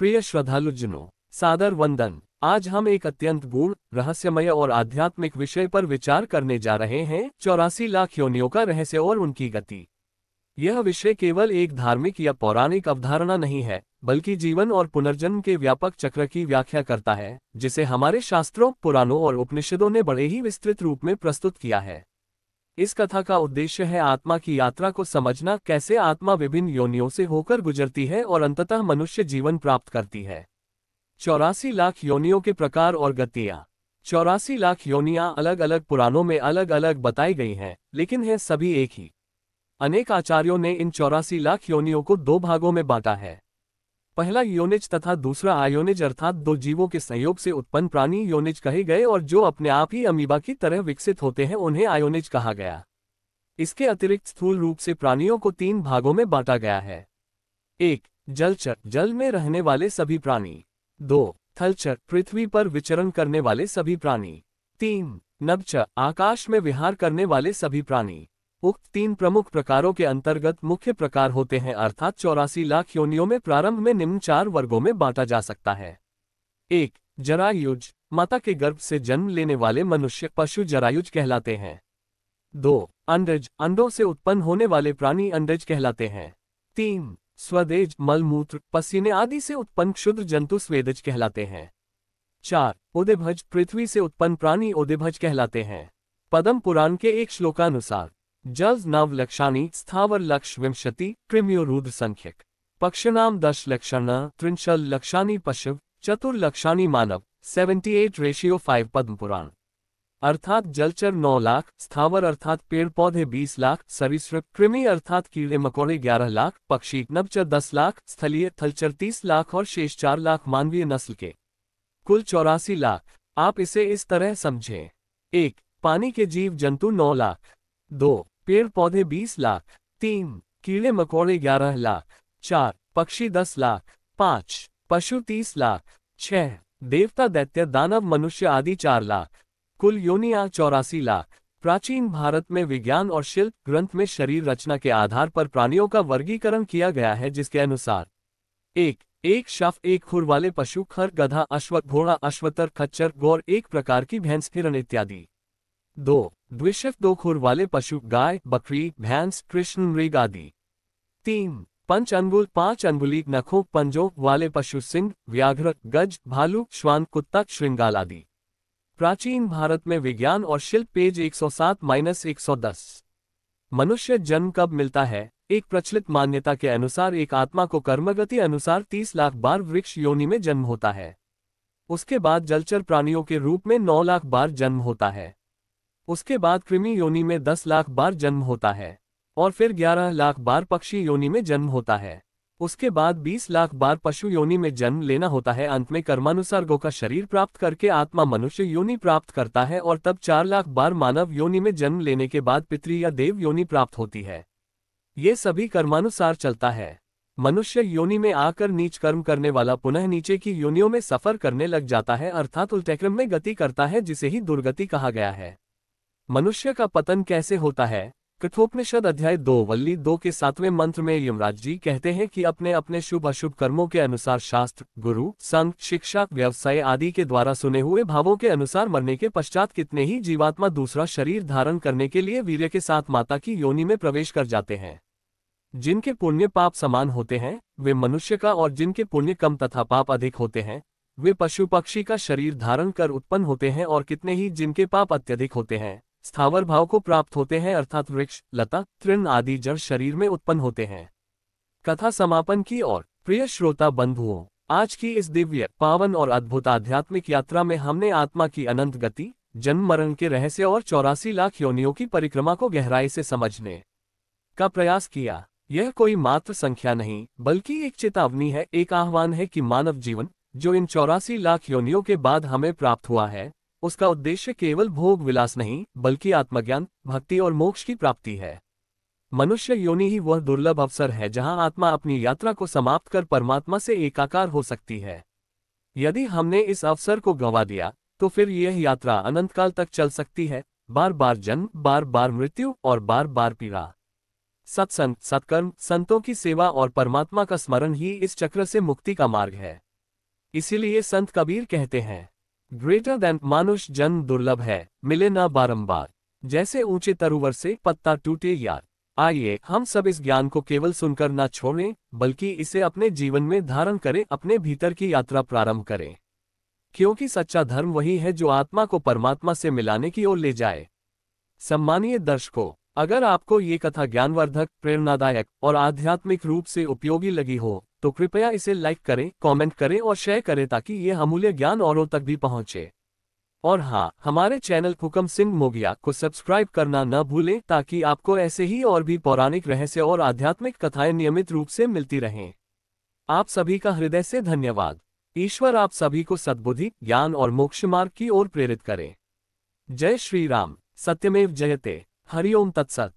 प्रिय श्रद्धालुजनों, सादर वंदन। आज हम एक अत्यंत गूढ़, रहस्यमय और आध्यात्मिक विषय पर विचार करने जा रहे हैं, 84 लाख योनियों का रहस्य और उनकी गति। यह विषय केवल एक धार्मिक या पौराणिक अवधारणा नहीं है, बल्कि जीवन और पुनर्जन्म के व्यापक चक्र की व्याख्या करता है, जिसे हमारे शास्त्रों, पुराणों और उपनिषदों ने बड़े ही विस्तृत रूप में प्रस्तुत किया है। इस कथा का उद्देश्य है आत्मा की यात्रा को समझना, कैसे आत्मा विभिन्न योनियों से होकर गुजरती है और अंततः मनुष्य जीवन प्राप्त करती है। 84 लाख योनियों के प्रकार और गतियां। 84 लाख योनियां अलग अलग पुराणों में अलग अलग बताई गई हैं, लेकिन है सभी एक ही। अनेक आचार्यों ने इन 84 लाख योनियों को दो भागों में बांटा है। पहला योनिज तथा दूसरा आयोनिज, अर्थात दो जीवों के संयोग से उत्पन्न प्राणी योनिज कहे गए, और जो अपने आप ही अमीबा की तरह विकसित होते हैं उन्हें आयोनिज कहा गया। इसके अतिरिक्त स्थूल रूप से प्राणियों को तीन भागों में बांटा गया है। 1. जलचर, जल में रहने वाले सभी प्राणी। 2. थलचर, पृथ्वी पर विचरण करने वाले सभी प्राणी। 3. नभचर, आकाश में विहार करने वाले सभी प्राणी। उक्त तीन प्रमुख प्रकारों के अंतर्गत मुख्य प्रकार होते हैं, अर्थात 84 लाख योनियों में प्रारंभ में निम्न चार वर्गों में बांटा जा सकता है। 1. जरायुज, माता के गर्भ से जन्म लेने वाले मनुष्य पशु जरायुज कहलाते हैं। 2. अंडज, अंडों से उत्पन्न होने वाले प्राणी अंडज कहलाते हैं। 3. स्वदेज, मलमूत्र, पसीने आदि से उत्पन्न क्षुद्र जंतु स्वेदज कहलाते हैं। 4. उदेभज, पृथ्वी से उत्पन्न प्राणी उदेभज कहलाते हैं। पद्म पुराण के एक श्लोकानुसार जल नव लक्षाणी स्थावर लक्ष विंशति कृम्यो रुद्र संख्यक पक्षनाम 10 लक्षण त्रिंशल लक्षाणी पशु चतुर्लक्षाणी मानव 78:5 पद्म पुराण। अर्थात जलचर 9 लाख, स्थावर अर्थात पेड़ पौधे 20 लाख, सरीसृप कृमि अर्थात कीड़े मकोड़े 11 लाख, पक्षी नभचर 10 लाख, स्थलीय थलचर 30 लाख और शेष 4 लाख मानवीय नस्ल के, कुल 84 लाख। आप इसे इस तरह समझें। 1. पानी के जीव जंतु 9 लाख। 2. पेड़ पौधे 20 लाख। 3. कीड़े मकोड़े 11 लाख। 4. पक्षी 10 लाख। 5. पशु 30 लाख। 6. देवता दैत्य दानव मनुष्य आदि 4 लाख। कुल योनियां 84 लाख। प्राचीन भारत में विज्ञान और शिल्प ग्रंथ में शरीर रचना के आधार पर प्राणियों का वर्गीकरण किया गया है, जिसके अनुसार 1. शफ, एक खुर वाले पशु, खर, गधा, अश्व, घोड़ा, अश्वतर, खच्चर, गौर, एक प्रकार की भैंस, हिरण इत्यादि। 2. द्विशफ, दो खुर वाले पशु, गाय, बकरी, भैंस, कृष्ण, मृग आदि। 3. पंच अंगुल, 5 अंगुली नखों पंजों वाले पशु, सिंह, व्याघ्र, गज, भालू, श्वान, कुत्ता, श्रृंगाल आदि। प्राचीन भारत में विज्ञान और शिल्प पेज 107-110। मनुष्य जन्म कब मिलता है? एक प्रचलित मान्यता के अनुसार एक आत्मा को कर्मगति अनुसार 30 लाख बार वृक्ष योनि में जन्म होता है। उसके बाद जलचर प्राणियों के रूप में 9 लाख बार जन्म होता है। उसके बाद कृमि योनि में 10 लाख बार जन्म होता है, और फिर 11 लाख बार पक्षी योनि में जन्म होता है। उसके बाद 20 लाख बार पशु योनि में जन्म लेना होता है। अंत में कर्मानुसार गौ का शरीर प्राप्त करके आत्मा मनुष्य योनि प्राप्त करता है, और तब 4 लाख बार मानव योनि में जन्म लेने के बाद पितृ या देव योनि प्राप्त होती है। ये सभी कर्मानुसार चलता है। मनुष्य योनि में आकर नीच कर्म करने वाला पुनः नीचे की योनियों में सफर करने लग जाता है, अर्थात उल्टे क्रम में गति करता है, जिसे ही दुर्गति कहा गया है। मनुष्य का पतन कैसे होता है? कठोपनिषद अध्याय 2 वल्ली 2 के 7वें मंत्र में यमराज जी कहते हैं कि अपने अपने शुभ अशुभ कर्मों के अनुसार शास्त्र, गुरु, संघ, शिक्षा, व्यवसाय आदि के द्वारा सुने हुए भावों के अनुसार मरने के पश्चात कितने ही जीवात्मा दूसरा शरीर धारण करने के लिए वीर्य के साथ माता की योनि में प्रवेश कर जाते हैं। जिनके पुण्य पाप समान होते हैं वे मनुष्य का, और जिनके पुण्य कम तथा पाप अधिक होते हैं वे पशु पक्षी का शरीर धारण कर उत्पन्न होते हैं, और कितने ही जिनके पाप अत्यधिक होते हैं स्थावर भाव को प्राप्त होते हैं, अर्थात वृक्ष, लता, तृण आदि जड़ शरीर में उत्पन्न होते हैं। कथा समापन की ओर। प्रिय श्रोता बंधुओं, आज की इस दिव्य, पावन और अद्भुत आध्यात्मिक यात्रा में हमने आत्मा की अनंत गति, जन्म मरण के रहस्य और 84 लाख योनियों की परिक्रमा को गहराई से समझने का प्रयास किया। यह कोई मात्र संख्या नहीं, बल्कि एक चेतावनी है, एक आह्वान है कि मानव जीवन, जो इन 84 लाख योनियों के बाद हमें प्राप्त हुआ है, उसका उद्देश्य केवल भोग विलास नहीं, बल्कि आत्मज्ञान, भक्ति और मोक्ष की प्राप्ति है। मनुष्य योनि ही वह दुर्लभ अवसर है जहां आत्मा अपनी यात्रा को समाप्त कर परमात्मा से एकाकार हो सकती है। यदि हमने इस अवसर को गंवा दिया, तो फिर यह यात्रा अनंत काल तक चल सकती है, बार बार जन्म, बार बार मृत्यु और बार बार पीड़ा। सत्संग, सत्कर्म, संतों की सेवा और परमात्मा का स्मरण ही इस चक्र से मुक्ति का मार्ग है। इसीलिए संत कबीर कहते हैं, ग्रेटर देन मानुष जन्म दुर्लभ है, मिले ना बारंबार। जैसे ऊंचे तरुवर से पत्ता टूटे यार। आइए हम सब इस ज्ञान को केवल सुनकर ना छोड़ें, बल्कि इसे अपने जीवन में धारण करें, अपने भीतर की यात्रा प्रारंभ करें। क्योंकि सच्चा धर्म वही है जो आत्मा को परमात्मा से मिलाने की ओर ले जाए। सम्मानीय दर्शकों, अगर आपको ये कथा ज्ञानवर्धक, प्रेरणादायक और आध्यात्मिक रूप से उपयोगी लगी हो, तो कृपया इसे लाइक करें, कमेंट करें और शेयर करें ताकि ये अमूल्य ज्ञान औरों तक भी पहुंचे। और हाँ, हमारे चैनल हुकम सिंह मोगिया को सब्सक्राइब करना न भूलें ताकि आपको ऐसे ही और भी पौराणिक रहस्य और आध्यात्मिक कथाएं नियमित रूप से मिलती रहें। आप सभी का हृदय से धन्यवाद। ईश्वर आप सभी को सद्बुद्धि, ज्ञान और मोक्ष मार्ग की ओर प्रेरित करें। जय श्री राम। सत्यमेव जयते। हरि ओम तत्सत।